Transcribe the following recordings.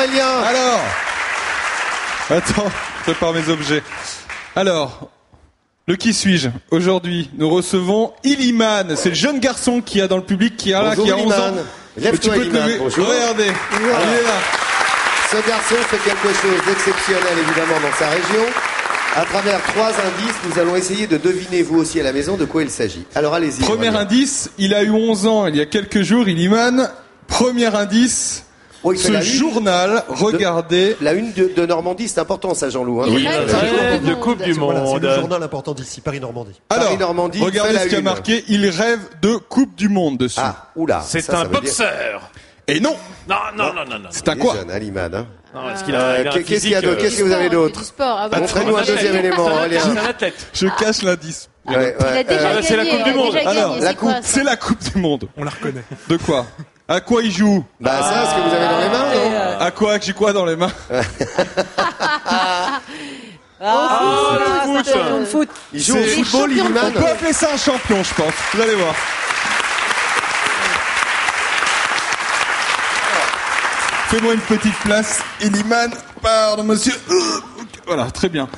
Aurélien. Alors, attends, je prépare mes objets. Alors, le qui suis-je? Aujourd'hui, nous recevons Illiman. C'est le jeune garçon qui a dans le public, qui a 11 ans. Lève-toi, Illiman. Bonjour. Regardez, il est là. Ce garçon fait quelque chose d'exceptionnel, évidemment, dans sa région. À travers 3 indices, nous allons essayer de deviner, vous aussi à la maison, de quoi il s'agit. Alors, allez-y. Premier indice, il a eu 11 ans il y a quelques jours, Illiman. Premier indice, ce journal, regardez. La une de Normandie, c'est important, ça, Jean-Loup. Hein. Oui, de Coupe du Monde. Voilà, c'est le journal important d'ici, Paris-Normandie. Alors, Paris-Normandie, regardez ce qu'il y a marqué, il rêve de Coupe du Monde dessus. Ah, oula. C'est un boxeur. Et non. Non. C'est un quoi? Jeune, hein, Illiman, hein. Non, est-ce qu'il a, Qu'est-ce qu'il y a d'autre? Qu'est-ce que vous avez d'autre? Montrez-nous un deuxième élément, Aurélien. C'est un athlète. Je cache l'indice. Ouais. Il a déjà gagné, c'est la Coupe du Monde. Alors, la coupe, c'est la Coupe du Monde. On la reconnaît. De quoi? À quoi il joue? Bah ça, ce que vous avez dans les mains, non? À quoi? J'ai quoi dans les mains? Le foot. Il joue au football, Illiman. On peut appeler ça un champion, je pense. Vous allez voir. Fais-moi une petite place, Illiman. Pardon, monsieur. Voilà, très bien.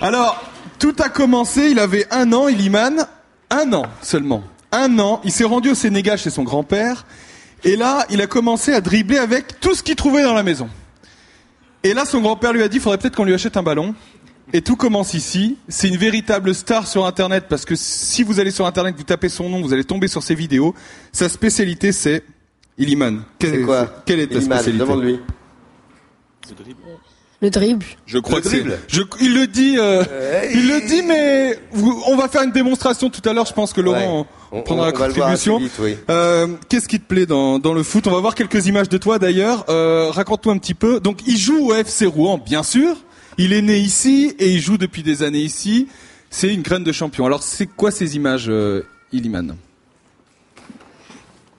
Alors, tout a commencé, il avait 1 an, Illiman. 1 an seulement. 1 an. Il s'est rendu au Sénégal chez son grand-père. Et là, il a commencé à dribbler avec tout ce qu'il trouvait dans la maison. Et là, son grand-père lui a dit, il faudrait peut-être qu'on lui achète un ballon. Et tout commence ici. C'est une véritable star sur Internet, parce que si vous allez sur Internet, vous tapez son nom, vous allez tomber sur ses vidéos. Sa spécialité, c'est Illiman. C'est quoi? Quelle est ta Illiman, spécialité? demande-lui. Le dribble. Je crois Le que c'est. dribble. Il le dit, mais on va faire une démonstration tout à l'heure. Je pense que Laurent prendra la on va le voir contribution. assez vite, oui. Qu'est-ce qui te plaît dans le foot? On va voir quelques images de toi d'ailleurs. Raconte-nous un petit peu. Donc, il joue au FC Rouen, bien sûr. Il est né ici et il joue depuis des années ici. C'est une graine de champion. Alors, c'est quoi ces images, Illiman?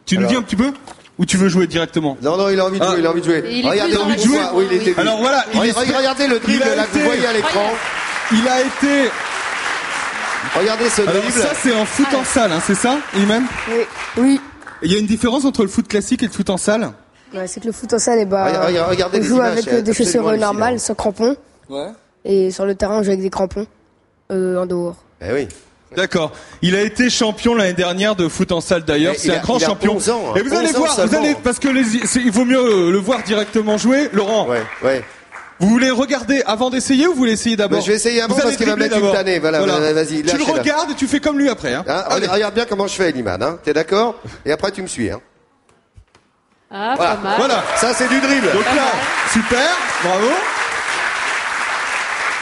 Tu nous dis un petit peu? Ou tu veux jouer directement? Non, il a envie de jouer, il a envie de jouer. Regardez, envie de jouer. Oui, il était. Alors voilà, Regardez le dribble là que vous voyez à l'écran. il a été. Regardez ce Alors dribble. ça, c'est en foot en salle, hein, c'est ça, Illiman? Oui. Il y a une différence entre le foot classique et le foot en salle? Ouais, c'est que le foot en salle, Regardez on les joue images, avec c'est des chaussures absolument normales, hallucinant. sans crampons. Ouais. Et sur le terrain, on joue avec des crampons. En dehors. Eh oui. D'accord. Il a été champion l'année dernière de foot en salle d'ailleurs. Mais C'est un grand il a champion. 11 ans, hein. Et vous allez 11 ans voir, seulement. parce que il vaut mieux le voir directement jouer. Laurent, Ouais. vous voulez regarder avant d'essayer ou vous voulez essayer d'abord? Bah, je vais essayer avant Vous parce allez qu'il va dribbler mettre une d'abord. tannée. Voilà. Vas-y, Tu le lâchez-la. regardes et tu fais comme lui après. Hein. Hein, Allez. regarde bien comment je fais, Illiman. Hein. T'es d'accord? Et après, tu me suis. Hein. Ah, Voilà. pas mal. Voilà. Ça, c'est du dribble. Donc là, super, bravo.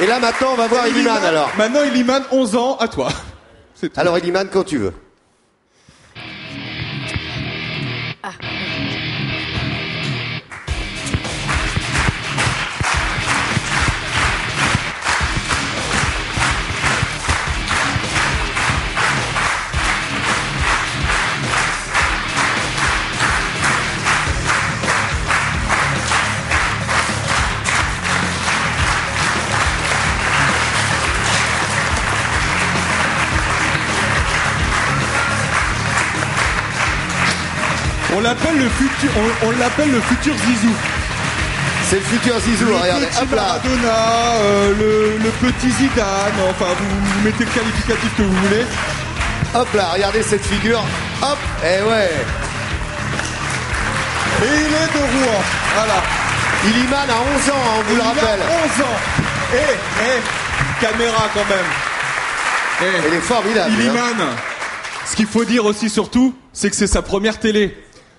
Et là, maintenant, on va voir Illiman alors. Maintenant, Illiman, 11 ans, à toi. C'est tout. Alors, Illiman, quand tu veux. On l'appelle le futur Zizou. C'est le futur Zizou, Le regardez. petit Hop là. Maradona, le petit Zidane, enfin vous mettez le qualificatif que vous voulez. Hop là, regardez cette figure. Hop, eh ouais. Et il est de Rouen, voilà. Illiman a 11 ans, hein, on vous le rappelle. Il a 11 ans. Caméra quand même. Il est formidable. hein. Illiman, ce qu'il faut dire aussi surtout, c'est que c'est sa première télé.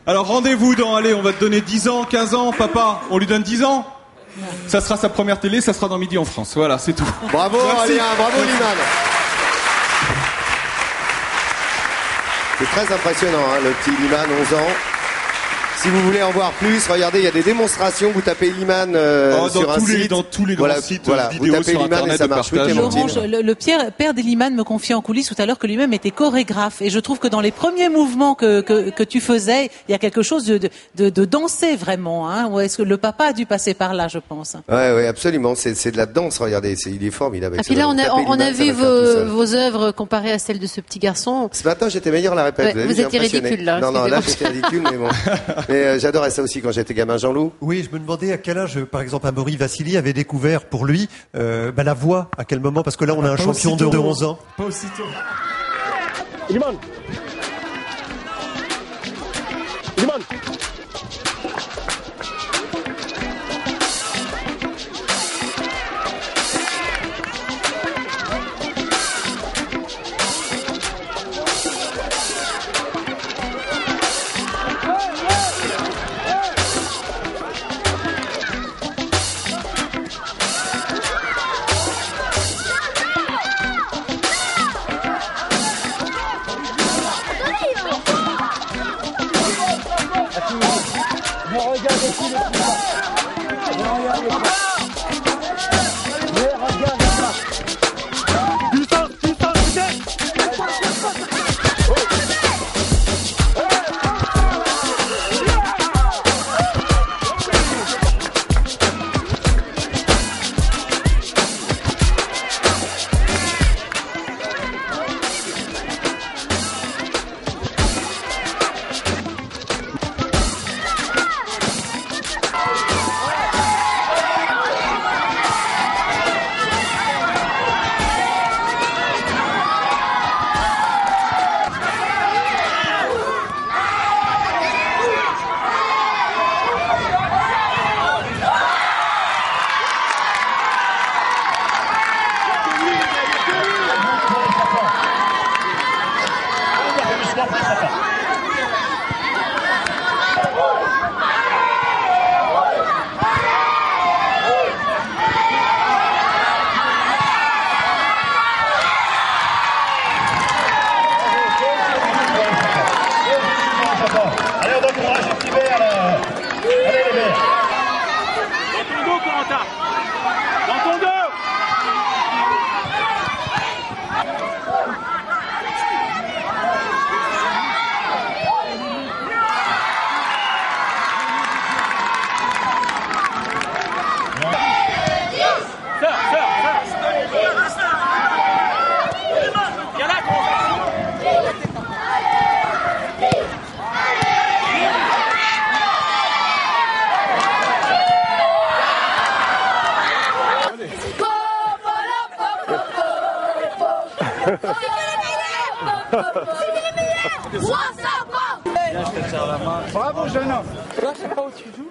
Alors rendez-vous allez, on va te donner 10 ans, 15 ans, papa, on lui donne 10 ans. Ça sera sa première télé, ça sera dans Midi en France. Voilà, c'est tout. Bravo Merci. Aurélien, bravo Illiman. C'est très impressionnant, hein, le petit Illiman, 11 ans. Si vous voulez en voir plus, regardez, il y a des démonstrations. Vous tapez Illiman sur un site. Dans tous les grands sites vous vidéo tapez sur Illiman Internet et ça de marche. partage. Oui, Clémentine. Laurent, le père d'Illiman me confiait en coulisses tout à l'heure que lui-même était chorégraphe. Et je trouve que dans les premiers mouvements que tu faisais, il y a quelque chose de danser vraiment. Hein. Ou est-ce que le papa a dû passer par là, je pense. Ouais, absolument. C'est de la danse, regardez. Il est formidable. Et puis là, on a vu vos œuvres comparées à celles de ce petit garçon. Ce matin, j'étais meilleur à la répète. Ouais, vous j'ai étiez impressionné. ridicule, là. Non, C'était là, bon. j'étais ridicule, mais bon. Mais j'adorais ça aussi quand j'étais gamin, Jean-Loup. Oui, je me demandais à quel âge, par exemple, Amaury Vassili avait découvert pour lui la voix, à quel moment, parce que là, on a un champion de 11 ans. Pas aussitôt. Iliman. Iliman. Bravo jeune homme. Là, je sais pas où tu joues.